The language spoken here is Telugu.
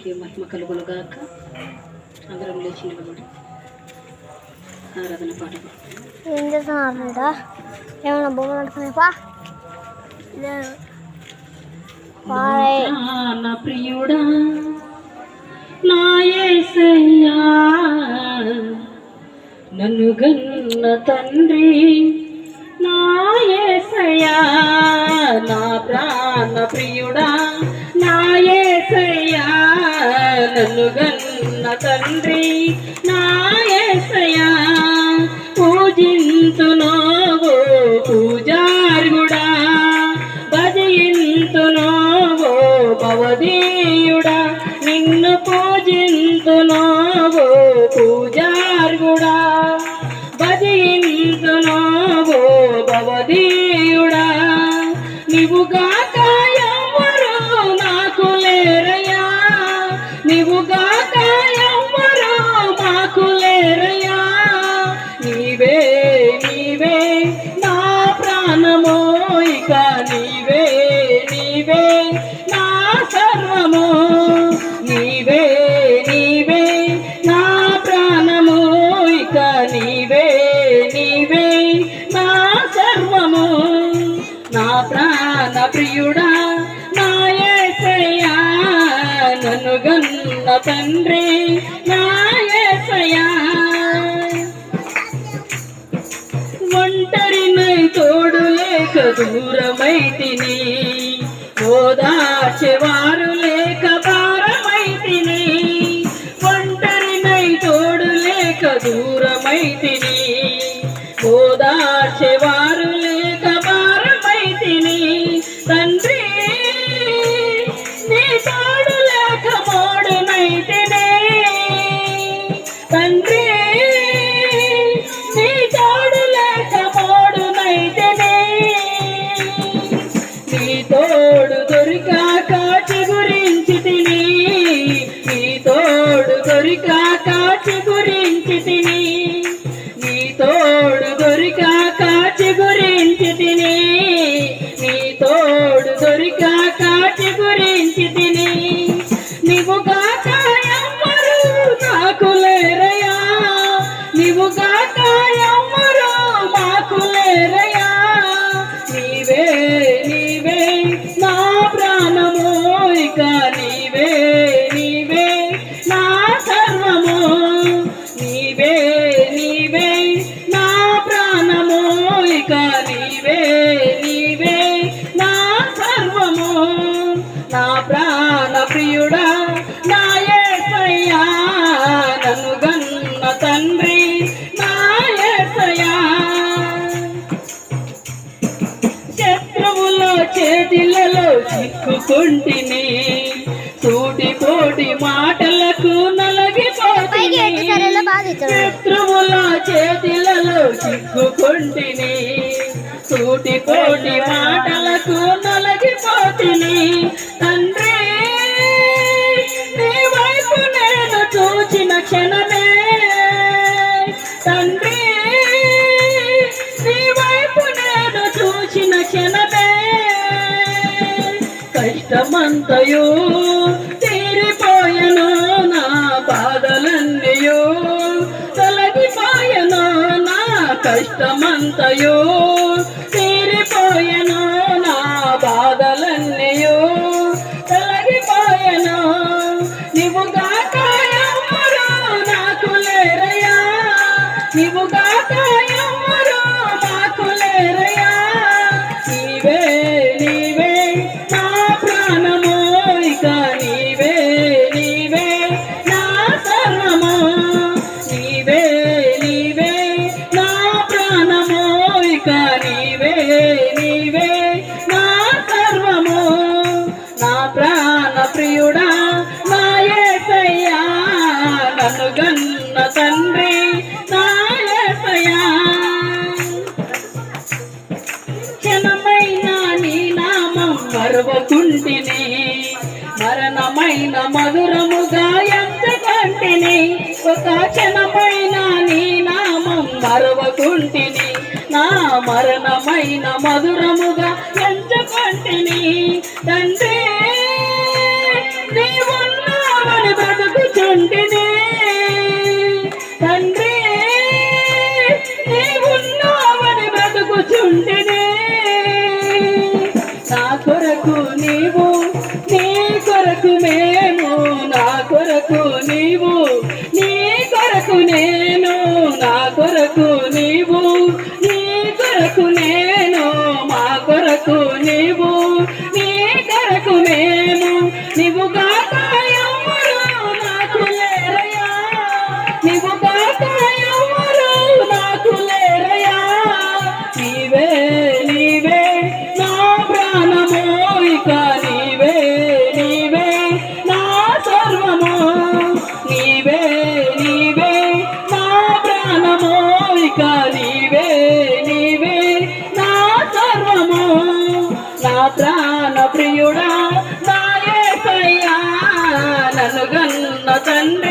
నామానికి మహిమ కలుగులుగాక. అందరం లేచి నిలబడి ఆరాధన పాట ఏం చేస్తున్నా ఏమైనా బొమ్మలు అనుకునేపా నా ప్రియుడా నా యేసయ్యా నన్ను గన్న తండ్రి నా యేసయ్యా నా ప్రాణ ప్రియుడా నా యేసయ్యా నన్ను గన్న తండ్రి నా యేసయ్యా పూజింతునోవో పూజార్గుడా భజయింతునోవో భవదీయుడా నిన్ను పూజింతునోవో పూజార్గుడా భజయింతునోవో భవదీయుడా నీవుగాక ఎవ్వరు నాకు లేరయ్యా నీవుగాక ఎవ్వరు మాకు లేరయ్యా నీవే నీవే నా ప్రాణమో ఇక నీవే నీవే నా సర్వము నీవే నీవే నా ప్రాణము ఇక నీవే నీవే నా సర్వము నా ప్రాణ ప్రియుడా నా యేసయ్యా నన్ను గన్న తండ్రి నా యేసయ్యా ఒంటరినై తోడు లేక దూరమైతిని ఓదార్చెవారు లేక భారమైతిని ఒంటరినై తోడు లేక దూరమైతిని ఓదార్చెవారు లేక భారమైతిని తండ్రి నీ తోడు లేక మోడునైతిని తండ్రి నీ తోడు లేక మోడునైతిని నీ తోడు దొరికాక చిగురించితిని నీ తోడు దొరికాక చిగురించితిని నీ తోడు దొరికాక చిగురించితిని నీ తోడు దొరికాక చిగురించితిని నీవుగాక ఎవ్వరు నాకు లేరయ్యా నీవుగాక ఎవ్వరు మాకు లేరయ్యా నీవే నీవే నా ప్రాణము ఇక నీవే నీవే నా సర్వము నీవే నీవే నా ప్రాణము ఇక నీవే నీవే నా సర్వము నా ప్రాణ ప్రియుడా నా యేసయ్యా నన్ను గన్న తండ్రి నా యేసయ్యా శత్రువుల చేతిలలో చిక్కుకుంటిని సూటిపోటి మాటలకు నలగిపోతిని శత్రువుల చేతిలలో చిక్కుకుంటిని సూటిపోటి మాటలకు నలగిపోతిని తండ్రి నీ వైపు నేను చూచిన క్షణమే తండ్రి నీ వైపు నేను చూసిన క్షణమే కష్టమంతయు తీరిపోయెను నా బాధలన్నీయు తొలగిపోయెను నా కష్టమంతయు తీరిపోయెను నా బాధలన్నీయు తొలగిపోయెను నీవుగాక ఎవ్వరు నాకు లేరయ్యా నీవుగాక ఎవ్వరు మాకు లేరయ్యా నీవే నీవే నా ప్రాణము ఇక నీవే నీవే నా సర్వము నీవే నీవే నా ప్రాణము ఇక నీవే నీవే నా సర్వము నా ప్రాణ ప్రియుడా నా యేసయ్యా నన్ను గన్న తండ్రి నా యేసయ్యా క్షణమైన నీ నామం మరువకుంటిని మరణమైన మధురముగా ఎంచుకుంటిని ఒక క్షణమైన నీ నామం మరువకుంటిని నా మరణమైన మధురముగా ఎంచుకుంటిని తండ్రి నీవున్నావు కాక ఎవరు నాకు లేరయ్యా నీవు కాక ఎవరు నాకు లేరయ్యా నీవే నీవే నా ప్రాణము ఇక నీవే నీవే నా సర్వము నీవే నీవే నా ప్రాణము ఇక నీవే నీవే నా సర్వము నా ప్రాణ ప్రియుడా నా యేసయ్యా నన్ను గన్న తండ్రి